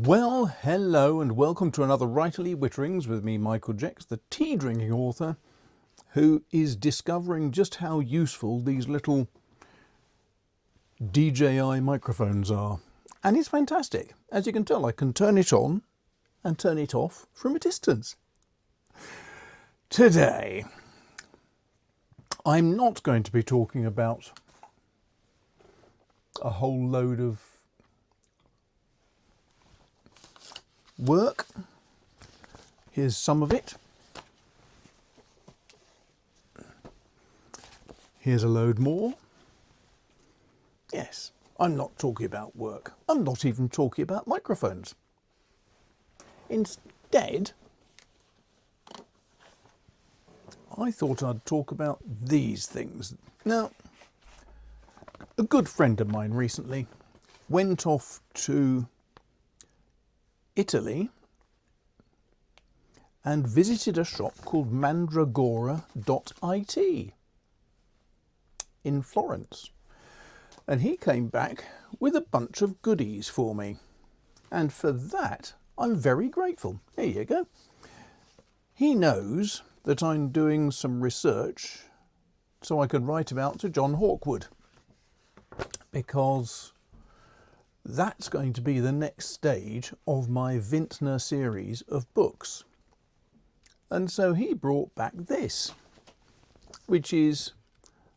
Well, hello and welcome to another Writerly Witterings with me, Michael Jecks, the tea-drinking author who is discovering just how useful these little DJI microphones are. And it's fantastic. As you can tell, I can turn it on and turn it off from a distance. Today, I'm not going to be talking about a whole load of work. Here's some of it. Here's a load more. Yes, I'm not talking about work. I'm not even talking about microphones. Instead, I thought I'd talk about these things. Now, a good friend of mine recently went off to Italy and visited a shop called mandragora.it in Florence. And he came back with a bunch of goodies for me. And for that, I'm very grateful. Here you go. He knows that I'm doing some research so I could write about to John Hawkwood, because that's going to be the next stage of my Vintner series of books. And so he brought back this, which is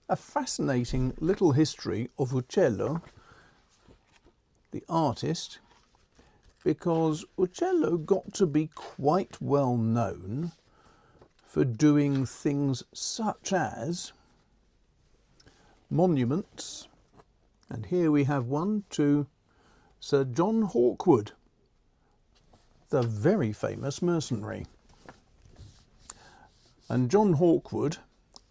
a fascinating little history of Uccello, the artist, because Uccello got to be quite well known for doing things such as monuments, and here we have one to Sir John Hawkwood, the very famous mercenary. And John Hawkwood,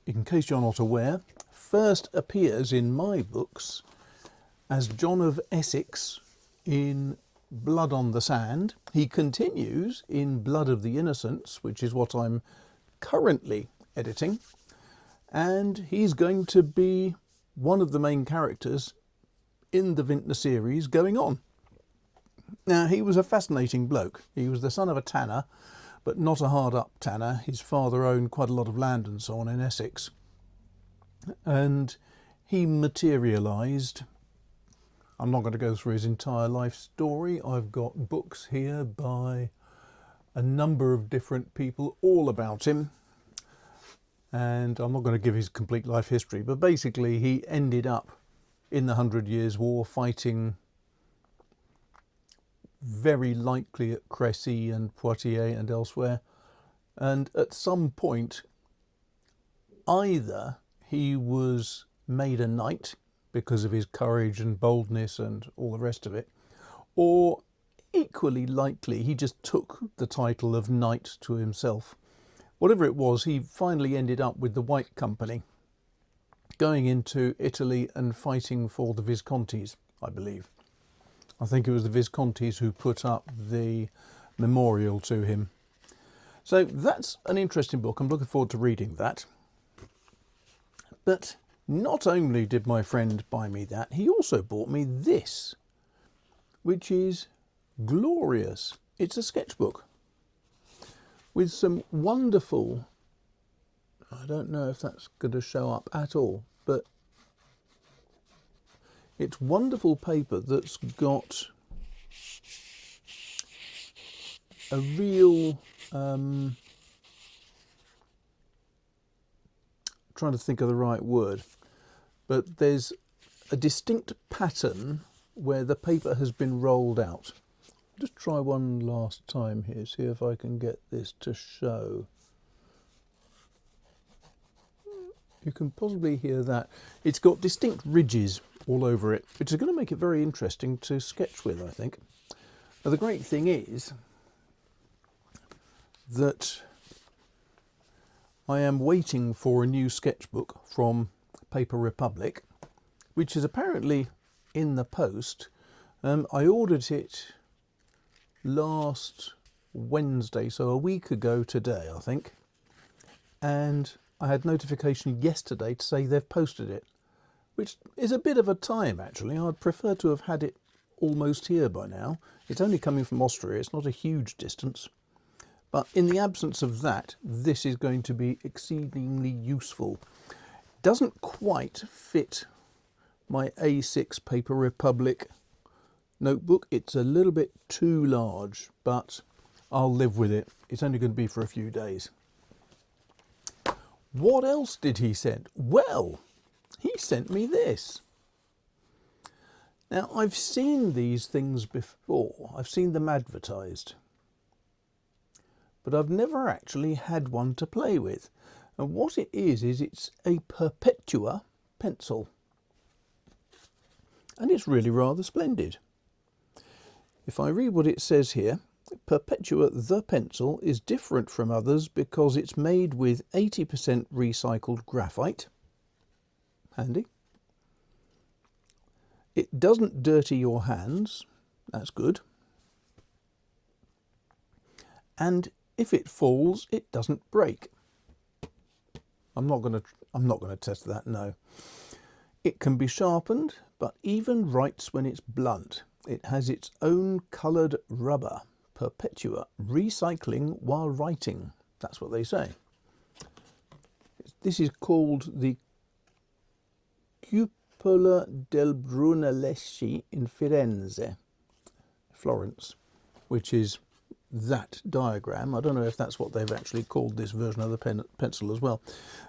in case you're not aware, first appears in my books as John of Essex in Blood on the Sand. He continues in Blood of the Innocents, which is what I'm currently editing, and he's going to be one of the main characters in the Vintner series going on. Now, he was a fascinating bloke. He was the son of a tanner, but not a hard-up tanner. His father owned quite a lot of land and so on in Essex. And he materialised. I'm not going to go through his entire life story. I've got books here by a number of different people all about him. And I'm not going to give his complete life history, but basically he ended up in the 100 Years' War fighting very likely at Crécy and Poitiers and elsewhere. And at some point, either he was made a knight because of his courage and boldness and all the rest of it, or equally likely he just took the title of knight to himself. Whatever it was, he finally ended up with the White Company, going into Italy and fighting for the Viscontis, I believe. I think it was the Viscontis who put up the memorial to him. So that's an interesting book. I'm looking forward to reading that. But not only did my friend buy me that, he also bought me this, which is glorious. It's a sketchbook with some wonderful, I don't know if that's going to show up at all, but it's wonderful paper that's got a real, trying to think of the right word, but there's a distinct pattern where the paper has been rolled out. Just try one last time here, see if I can get this to show. You can possibly hear that. It's got distinct ridges all over it, which is going to make it very interesting to sketch with, I think. Now, the great thing is that I am waiting for a new sketchbook from Paper Republic, which is apparently in the post. I ordered it last Wednesday, so a week ago today, I think. And I had notification yesterday to say they've posted it, which is a bit of a time, actually. I'd prefer to have had it almost here by now. It's only coming from Austria, it's not a huge distance. But in the absence of that, this is going to be exceedingly useful. Doesn't quite fit my A6 Paper Republic notebook. It's a little bit too large, but I'll live with it. It's only going to be for a few days. What else did he send? Well, he sent me this. Now, I've seen these things before. I've seen them advertised. But I've never actually had one to play with. And what it is it's a Perpetual pencil. And it's really rather splendid. If I read what it says here, Perpetual the pencil is different from others because it's made with 80% recycled graphite. Handy. It doesn't dirty your hands. That's good. And if it falls, it doesn't break. I'm not going to test that, no. It can be sharpened, but even writes when it's blunt. It has its own coloured rubber. Perpetua, recycling while writing. That's what they say. This is called the Cupola del Brunelleschi in Firenze, Florence, which is that diagram. I don't know if that's what they've actually called this version of the pencil as well.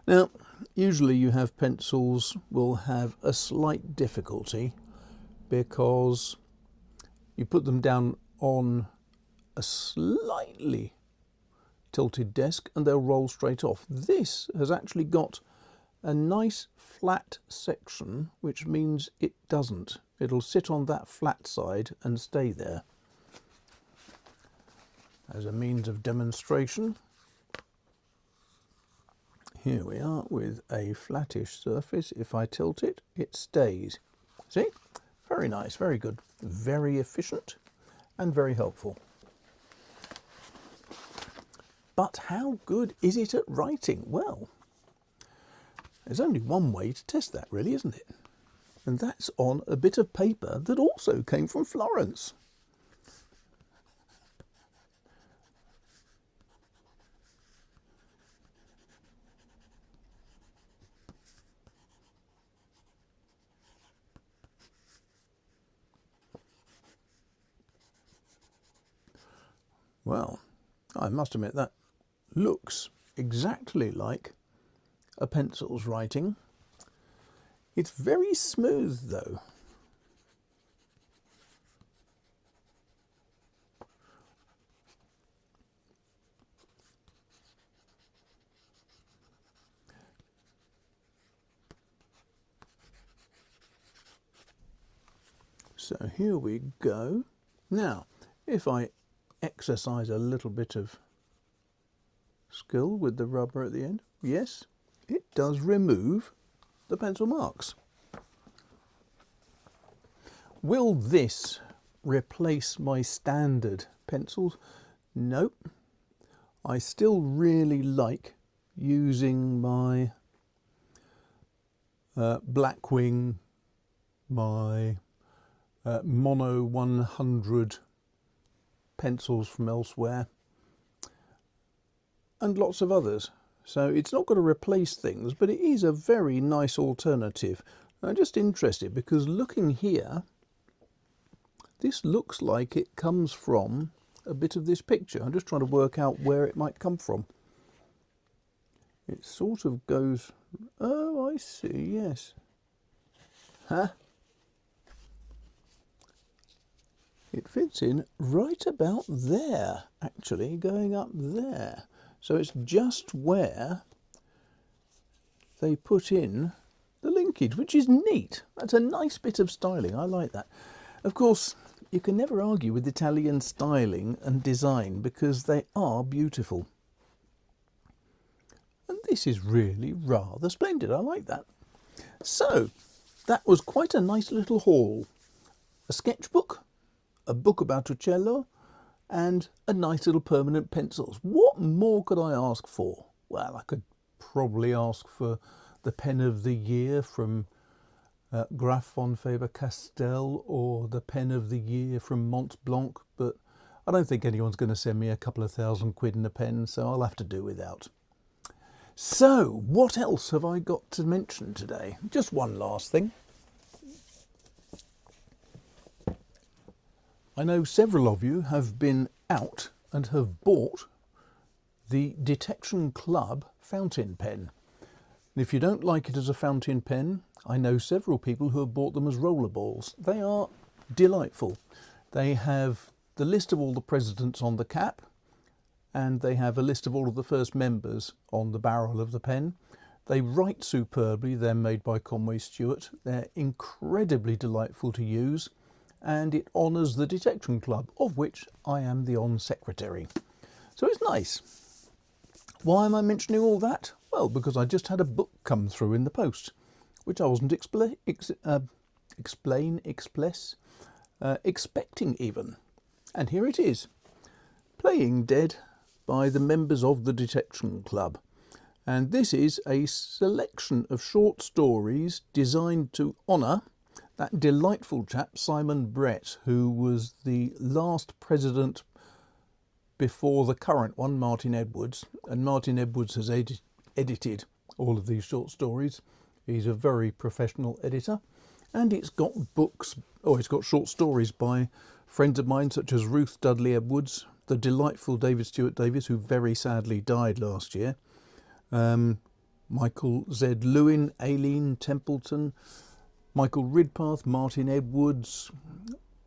Now, usually you have pencils will have a slight difficulty because you put them down on a slightly tilted desk and they'll roll straight off. This has actually got a nice flat section, which means it doesn't. It'll sit on that flat side and stay there. As a means of demonstration, here we are with a flattish surface. If I tilt it, it stays. See? Very nice, very good, very efficient and very helpful. But how good is it at writing? Well, there's only one way to test that, really, isn't it? And that's on a bit of paper that also came from Florence. Well, I must admit that looks exactly like a pencil's writing. It's very smooth though. So here we go. Now, if I exercise a little bit of skill with the rubber at the end, yes, it does remove the pencil marks. Will this replace my standard pencils? Nope. I still really like using my Blackwing, my Mono 100 pencils from elsewhere, and lots of others. So it's not going to replace things, but it is a very nice alternative. I'm just interested because looking here, this looks like it comes from a bit of this picture. I'm just trying to work out where it might come from. It sort of goes, oh, I see, yes. Huh? It fits in right about there, actually, going up there. So it's just where they put in the linkage, which is neat. That's a nice bit of styling. I like that. Of course, you can never argue with Italian styling and design because they are beautiful. And this is really rather splendid. I like that. So, that was quite a nice little haul. A sketchbook, a book about Uccello, and a nice little permanent pencils. What more could I ask for? Well, I could probably ask for the pen of the year from Graf von Faber-Castell or the pen of the year from Mont Blanc, but I don't think anyone's going to send me a couple of £1,000 in a pen, so I'll have to do without. So, what else have I got to mention today? Just one last thing. I know several of you have been out and have bought the Detection Club fountain pen. And if you don't like it as a fountain pen, I know several people who have bought them as rollerballs. They are delightful. They have the list of all the presidents on the cap, and they have a list of all of the first members on the barrel of the pen. They write superbly. They're made by Conway Stewart. They're incredibly delightful to use, and it honours the Detection Club, of which I am the secretary. So it's nice. Why am I mentioning all that? Well, because I just had a book come through in the post, which I wasn't expecting even. And here it is, Playing Dead by the members of the Detection Club. And this is a selection of short stories designed to honour that delightful chap, Simon Brett, who was the last president before the current one, Martin Edwards. And Martin Edwards has edited all of these short stories. He's a very professional editor. And it's got it's got short stories by friends of mine such as Ruth Dudley Edwards, the delightful David Stewart Davies, who very sadly died last year, Michael Z. Lewin, Aileen Templeton, Michael Ridpath, Martin Edwards,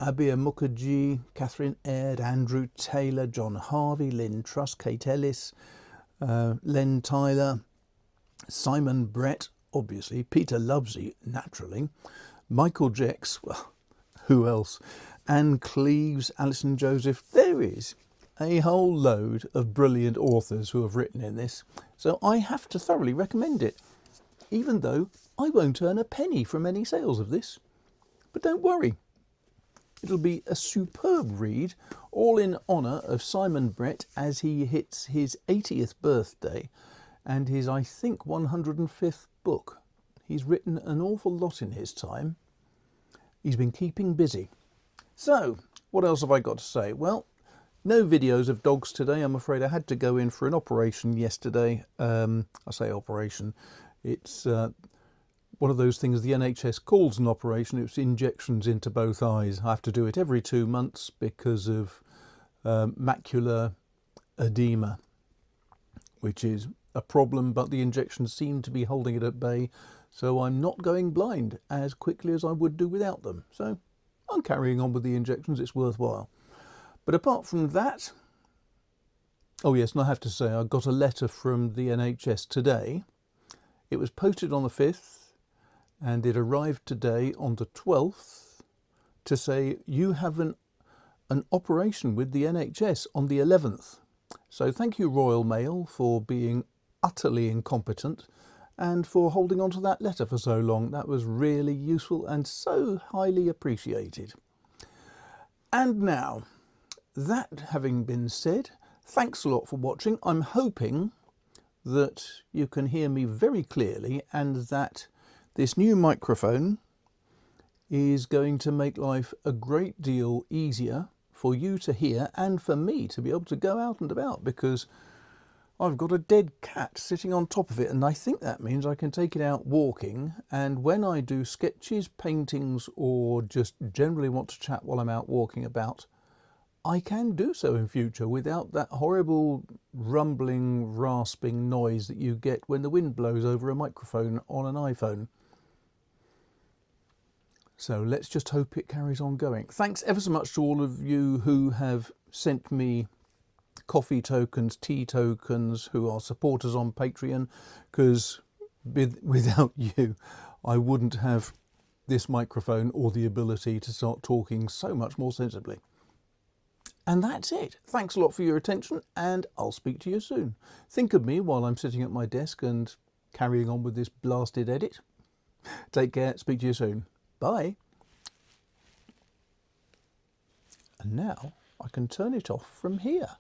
Abir Mukherjee, Catherine Aird, Andrew Taylor, John Harvey, Lynn Truss, Kate Ellis, Len Tyler, Simon Brett, obviously, Peter Lovesey, naturally, Michael Jex, well, who else? Anne Cleves, Alison Joseph. There is a whole load of brilliant authors who have written in this, so I have to thoroughly recommend it, even though I won't earn a penny from any sales of this. But don't worry, it'll be a superb read, all in honour of Simon Brett as he hits his 80th birthday and his, I think, 105th book. He's written an awful lot in his time. He's been keeping busy. So, what else have I got to say? Well, no videos of dogs today. I'm afraid I had to go in for an operation yesterday. I say operation. It's one of those things the NHS calls an operation. It's injections into both eyes. I have to do it every 2 months because of macular edema, which is a problem, but the injections seem to be holding it at bay. So I'm not going blind as quickly as I would do without them. So I'm carrying on with the injections. It's worthwhile. But apart from that, oh yes, and I have to say I got a letter from the NHS today. It was posted on the 5th and it arrived today on the 12th to say you have an operation with the NHS on the 11th. So thank you, Royal Mail, for being utterly incompetent and for holding on to that letter for so long. That was really useful and so highly appreciated. And now, that having been said, thanks a lot for watching. I'm hoping that you can hear me very clearly and that this new microphone is going to make life a great deal easier for you to hear and for me to be able to go out and about, because I've got a dead cat sitting on top of it, and I think that means I can take it out walking, and when I do sketches, paintings, or just generally want to chat while I'm out walking about, I can do so in future without that horrible rumbling, rasping noise that you get when the wind blows over a microphone on an iPhone. So let's just hope it carries on going. Thanks ever so much to all of you who have sent me coffee tokens, tea tokens, who are supporters on Patreon, because without you I wouldn't have this microphone or the ability to start talking so much more sensibly. And that's it. Thanks a lot for your attention, and I'll speak to you soon. Think of me while I'm sitting at my desk and carrying on with this blasted edit. Take care, speak to you soon. Bye. And now I can turn it off from here.